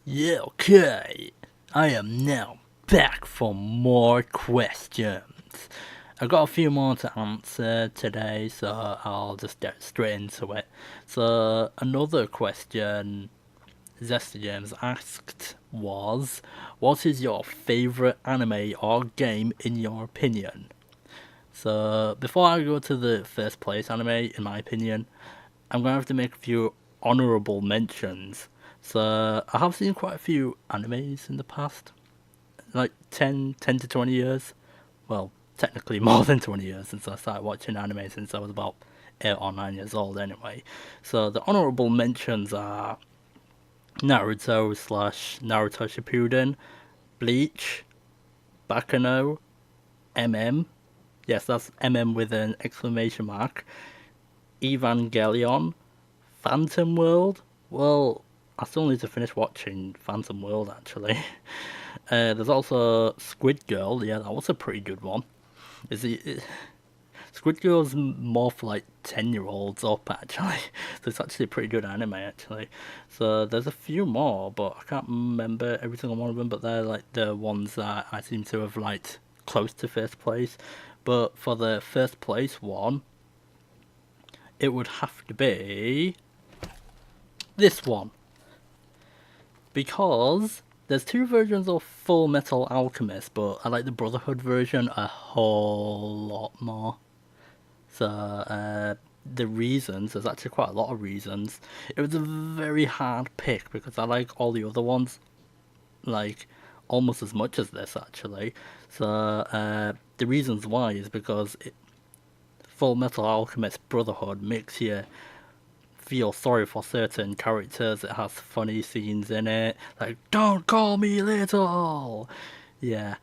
Yeah, okay. I am now back for more questions. I got a few more to answer today, so I'll just get straight into it. So, another question Zesty James asked was, what is your favourite anime or game in your opinion? So, before I go to the first place anime, in my opinion, I'm going to have to make a few honourable mentions. So, I have seen quite a few animes in the past, like 10 to 20 years. Well, technically more than 20 years since I started watching anime since I was about 8 or 9 years old anyway. So, the honourable mentions are Naruto slash Naruto Shippuden, Bleach, Bakano, MM. Yes, that's MM with an exclamation mark. Evangelion, Phantom World. Well, I still need to finish watching Phantom World actually. There's also Squid Girl. Yeah, that was a pretty good one. Is it? Squid Girl's more for like 10-year-olds up actually. So it's actually a pretty good anime actually. So there's a few more, but I can't remember every single one of them. But they're like the ones that I seem to have liked close to first place. But for the first place one, it would have to be this one. Because there's two versions of Full Metal Alchemist, but I like the Brotherhood version a whole lot more. So, the reasons, there's actually quite a lot of reasons. It was a very hard pick because I like all the other ones, like, almost as much as this actually. So, the reasons why is because Full Metal Alchemist Brotherhood makes you feel sorry for certain characters. It has funny scenes in it, like "Don't call me little." Yeah,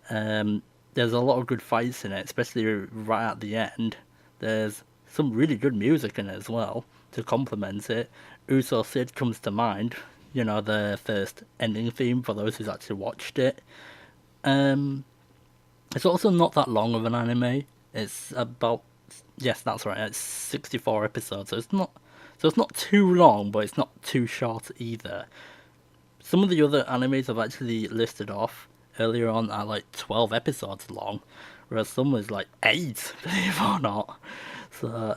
there's a lot of good fights in it, especially right at the end. There's some really good music in it as well to complement it. Uso Sid comes to mind. You know, the first ending theme for those who's actually watched it. Um, it's also not that long of an anime. It's about, yes, that's right. It's 64 episodes, so it's not too long, but it's not too short either. Some of the other animes I've actually listed off earlier on are like 12 episodes long, whereas some was like 8, believe it or not. So,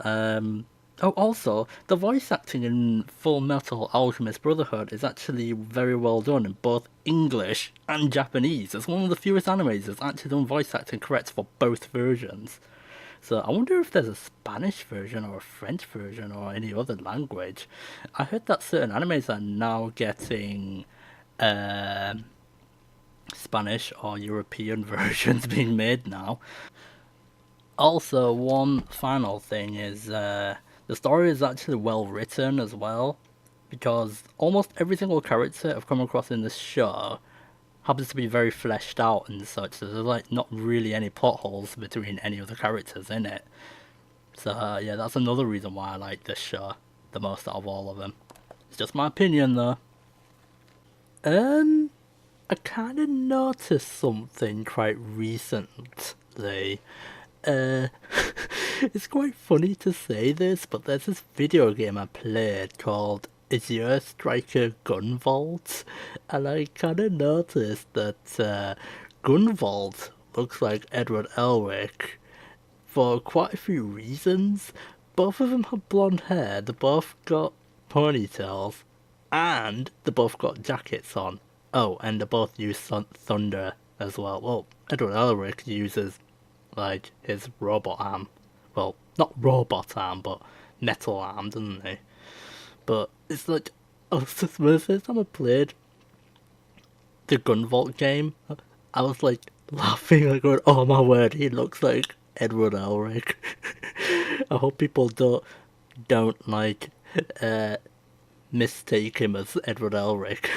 oh, also, the voice acting in Full Metal Alchemist Brotherhood is actually very well done in both English and Japanese. It's one of the fewest animes that's actually done voice acting correct for both versions. So I wonder if there's a Spanish version or a French version or any other language. I heard that certain animes are now getting um Spanish or European versions being made now. Also, one final thing is the story is actually well written as well, because almost every single character I've come across in this show happens to be very fleshed out and such. So there's like not really any plot holes between any of the characters in it. So yeah, that's another reason why I like this show the most out of all of them. It's just my opinion though. Um, I kind of noticed something quite recently. Uh, it's quite funny to say this, but there's this video game I played called Azure Striker Gunvolt, and I kind of noticed that Gunvolt looks like Edward Elric for quite a few reasons. Both of them have blonde hair, they both got ponytails, and they both got jackets on. Oh, and they both use thunder as well. Well, Edward Elric uses like his robot arm. Well, not robot arm, but metal arm, doesn't he? But it's like, oh, just the first time I played the Gunvolt game, I was like laughing, like going, "Oh my word, he looks like Edward Elric." I hope people don't like uh, mistake him as Edward Elric.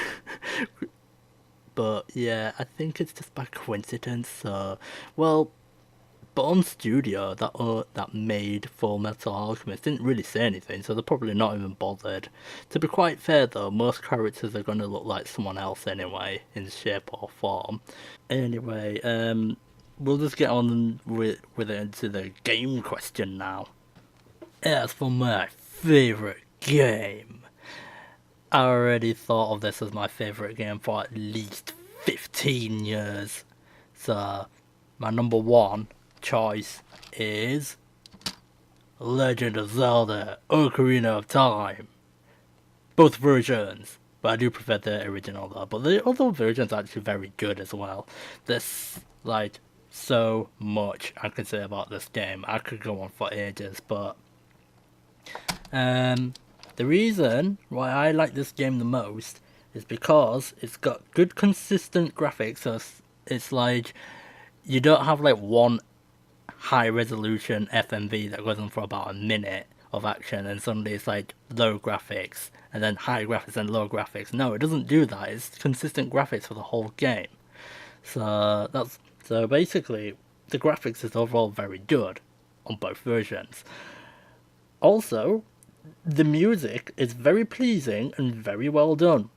But yeah, I think it's just by coincidence. So, well, Bone Studio that made Full Metal Alchemist didn't really say anything, so they're probably not even bothered. To be quite fair though, most characters are going to look like someone else anyway, in shape or form. Anyway, we'll just get on with it into the game question now. As for my favorite game, I already thought of this as my favourite game for at least 15 years. So, my number one choice is Legend of Zelda Ocarina of Time. Both versions, but I do prefer the original though. But the other version's actually very good as well. There's like so much I can say about this game. I could go on for ages, but the reason why I like this game the most is because it's got good consistent graphics. So it's like you don't have like one high resolution FMV that goes on for about a minute of action and suddenly it's like low graphics and then high graphics and low graphics. No, it doesn't do that. It's consistent graphics for the whole game. So basically the graphics is overall very good on both versions. Also, the music is very pleasing and very well done.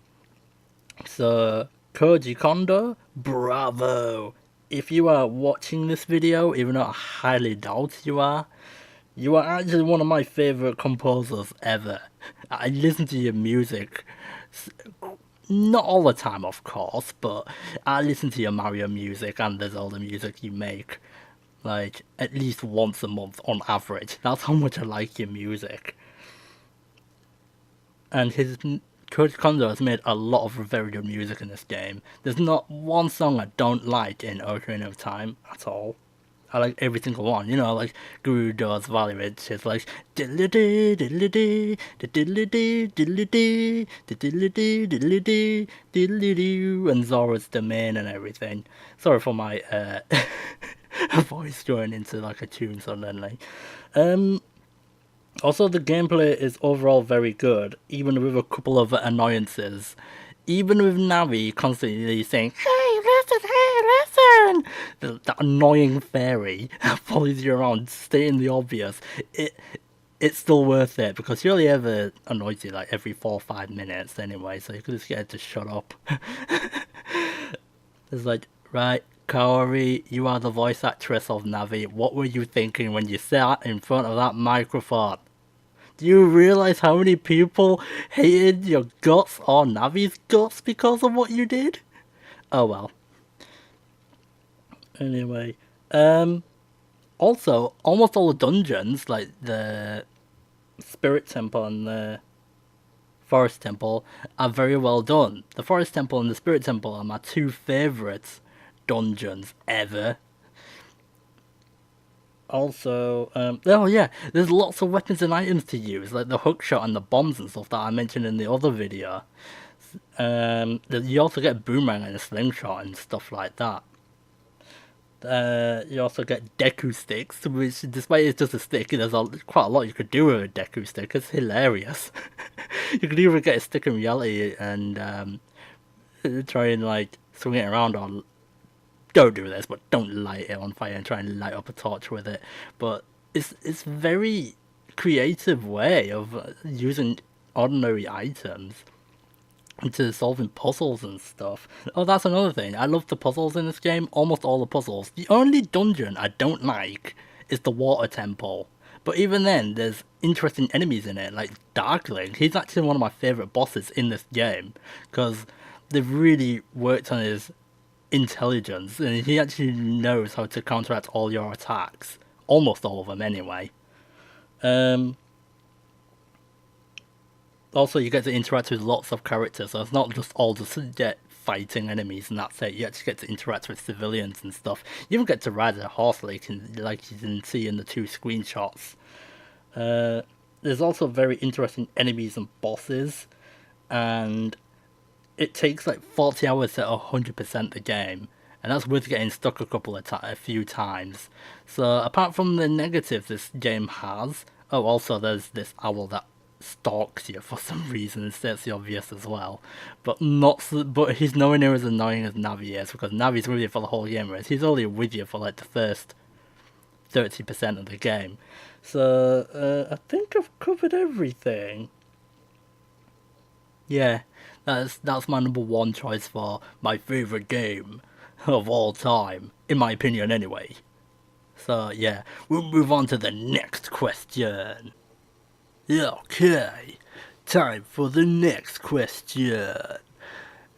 So Koji Kondo, bravo! If you are watching this video, even though I highly doubt you are actually one of my favourite composers ever. I listen to your music, not all the time of course, but I listen to your Mario music and the Zelda music you make, like, at least once a month on average. That's how much I like your music. And Koji Kondo has made a lot of very good music in this game. There's not one song I don't like in Ocarina of Time at all. I like every single one, you know, like Gerudo's Valley Ridge is like diddly-dee, diddly-dee, diddly-dee, diddly-dee, diddly-dee, diddly-dee, diddly-dee, and Zora's Domain and everything. Sorry for my voice going into like a tune suddenly. Also, the gameplay is overall very good, even with a couple of annoyances. Even with Navi constantly saying, "Hey, listen, hey, listen!" That annoying fairy that follows you around, stating the obvious. It's still worth it, because she only ever annoys you like every 4 or 5 minutes anyway, so you could just get her to shut up. It's like, right, Kaori, you are the voice actress of Navi. What were you thinking when you sat in front of that microphone? Do you realize how many people hated your guts or Navi's guts because of what you did? Oh well. Anyway, also, almost all the dungeons, like the Spirit Temple and the Forest Temple, are very well done. The Forest Temple and the Spirit Temple are my two favourite dungeons ever. Also, oh yeah, there's lots of weapons and items to use, like the hookshot and the bombs and stuff that I mentioned in the other video. You also get a boomerang and a slingshot and stuff like that. You also get Deku sticks, which, despite it's just a stick, there's quite a lot you could do with a Deku stick. It's hilarious. You could either get a stick in reality and try and like swing it around, or don't do this, but don't light it on fire and try and light up a torch with it. But it's very creative way of using ordinary items into solving puzzles and stuff. Oh, that's another thing. I love the puzzles in this game. Almost all the puzzles. The only dungeon I don't like is the water temple. But even then, there's interesting enemies in it, like Darkling. He's actually one of my favourite bosses in this game, because they've really worked on his intelligence, and he actually knows how to counteract all your attacks. Almost all of them, anyway. Also, you get to interact with lots of characters, so it's not just all just fighting enemies and that's it. You actually get to interact with civilians and stuff. You even get to ride a horse like you can see in the two screenshots. There's also very interesting enemies and bosses, and it takes like 40 hours to 100% the game, and that's with getting stuck a few times. So apart from the negatives this game has, oh, also there's this owl that stalks you for some reason. It states the obvious as well, but but he's nowhere near as annoying as Navi is, because Navi's with you for the whole game, whereas he's only with you for like the first 30% of the game. So I think I've covered everything. Yeah, that's my number one choice for my favourite game of all time, in my opinion anyway. So yeah, we'll move on to the next question. Okay, time for the next question.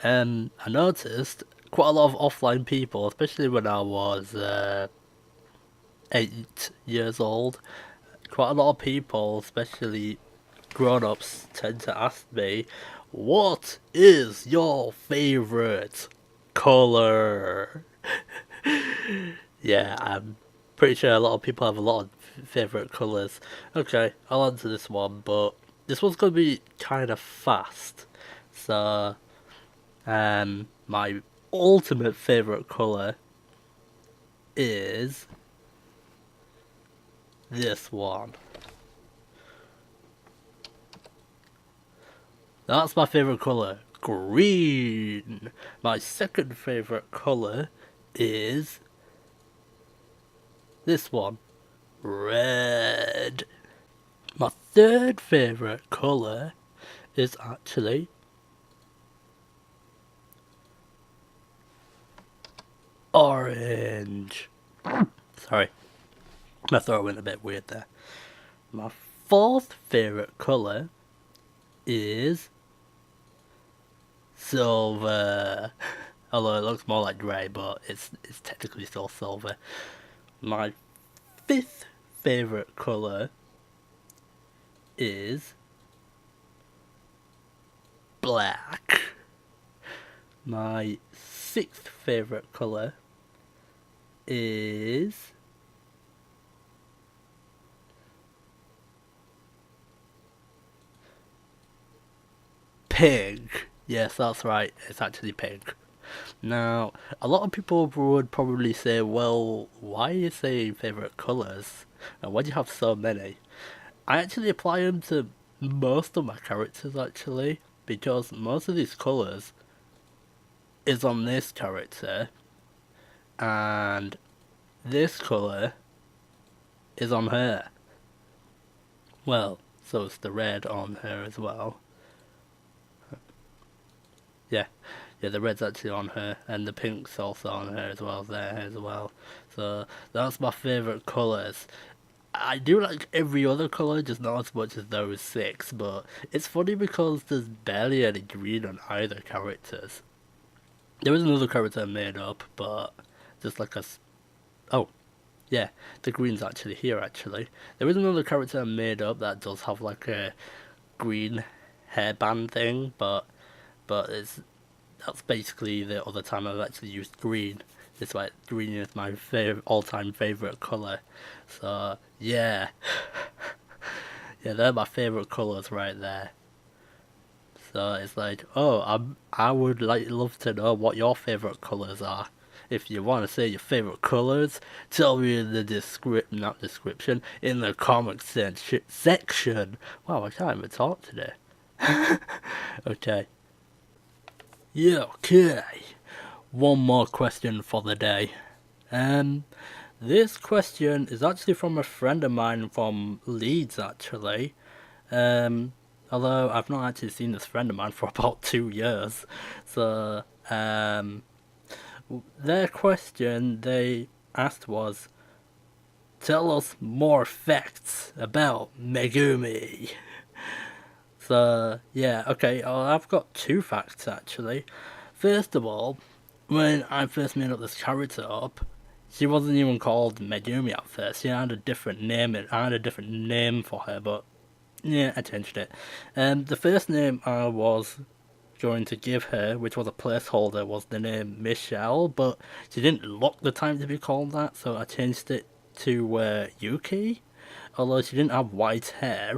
I noticed quite a lot of offline people, especially when I was 8 years old. Quite a lot of people, especially grown-ups, tend to ask me, "What is your favorite color?" Yeah, I'm pretty sure a lot of people have a lot of favorite colors. Okay, I'll answer this one, but this one's gonna be kind of fast. So, my ultimate favorite color is this one. That's my favorite color, green. My second favorite color is this one, red. My third favorite color is actually orange. Sorry, my throat went a bit weird there. My fourth favorite color is silver. Although it looks more like grey, but it's technically still silver. My fifth favorite color is black. My sixth favorite color is pink. Yes, that's right, it's actually pink. Now, a lot of people would probably say, well, why are you saying favourite colours? And why do you have so many? I actually apply them to most of my characters, actually, because most of these colours is on this character, and this colour is on her. Well, so it's the red on her as well. Yeah, the red's actually on her, and the pink's also on her as well, there as well. So that's my favourite colours. I do like every other colour, just not as much as those six, but it's funny because there's barely any green on either characters. There is another character I made up, but just like oh, yeah, the green's actually here, actually. There is another character I made up that does have like a green hairband thing, but that's basically the other time I've actually used green. It's like green is my all-time favorite color. So yeah, yeah, they're my favorite colors right there. So it's like, oh, I would love to know what your favorite colors are. If you want to say your favorite colors, tell me in the not description, in the comment section. Wow, I can't even talk today. Okay. Yeah, okay. One more question for the day. This question is actually from a friend of mine from Leeds, actually. Although I've not actually seen this friend of mine for about 2 years. So, their question they asked was, tell us more facts about Megumi. So, yeah, okay, I've got two facts actually. First of all, when I first made up this character up, she wasn't even called Megumi at first. She had a different name. I had a different name for her, but yeah, I changed it. The first name I was going to give her, which was a placeholder, was the name Michelle, but she didn't look the time to be called that, so I changed it to Yuki, although she didn't have white hair.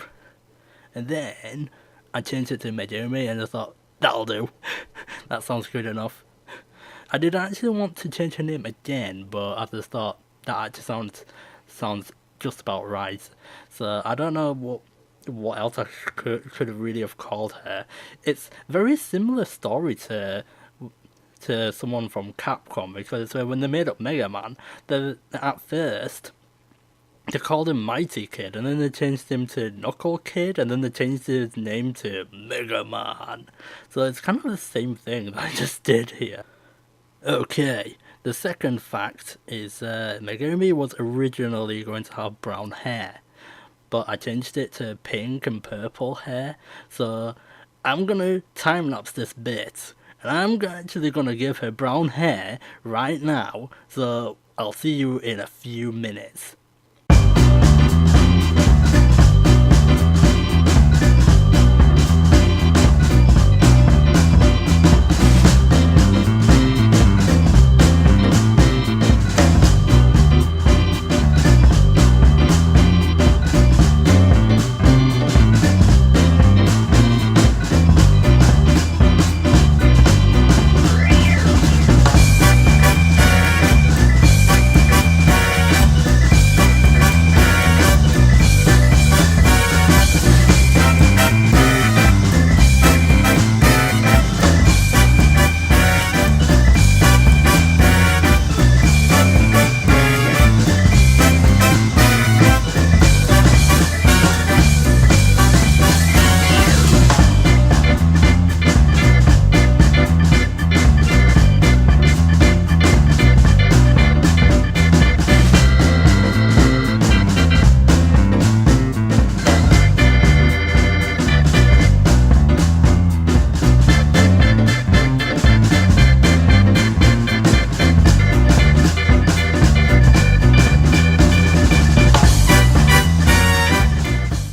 And then I changed it to Megumi, and I thought, that'll do. That sounds good enough. I did actually want to change her name again, but I just thought that actually sounds just about right. So I don't know what else I could have really have called her. It's very similar story to someone from Capcom, because when they made up Mega Man, at first they called him Mighty Kid, and then they changed him to Knuckle Kid, and then they changed his name to Mega Man. So it's kind of the same thing that I just did here. Okay, the second fact is Megumi was originally going to have brown hair, but I changed it to pink and purple hair. So I'm gonna time lapse this bit, and I'm actually gonna give her brown hair right now. So I'll see you in a few minutes.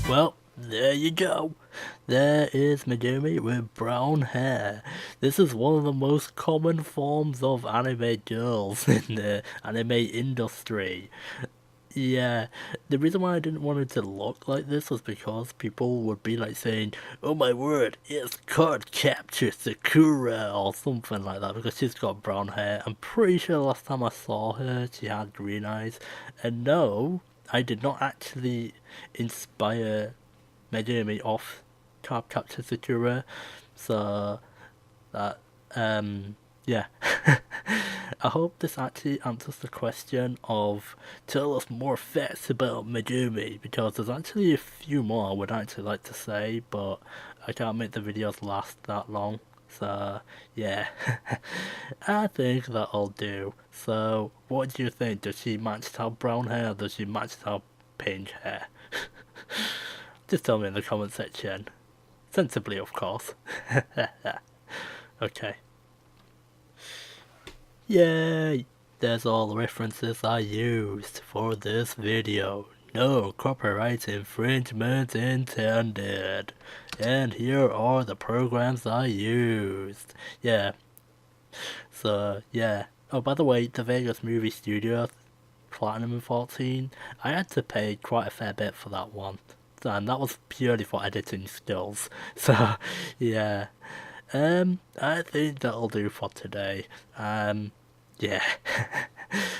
Well, there you go. There is Megumi with brown hair. This is one of the most common forms of anime girls in the anime industry. Yeah, the reason why I didn't want it to look like this was because people would be like saying, "Oh my word, it's card capture Sakura" or something like that because she's got brown hair. I'm pretty sure last time I saw her, she had green eyes. And no, I did not actually inspire Megumi off card capture Sakura. So that yeah. I hope this actually answers the question of tell us more facts about Megumi, because there's actually a few more I would actually like to say, but I can't make the videos last that long. So yeah, I think that'll do. So what do you think? Does she match to have brown hair or does she match to have pink hair? Just tell me in the comment section. Sensibly, of course. Okay. Yay! That's all the references I used for this video. No copyright infringement intended. And here are the programs I used. Yeah. So, yeah. Oh, by the way, the Vegas Movie Studio Platinum 14, I had to pay quite a fair bit for that one. And that was purely for editing skills. So, yeah. I think that'll do for today. Yeah.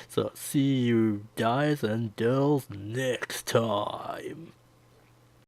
So see you guys and girls next time.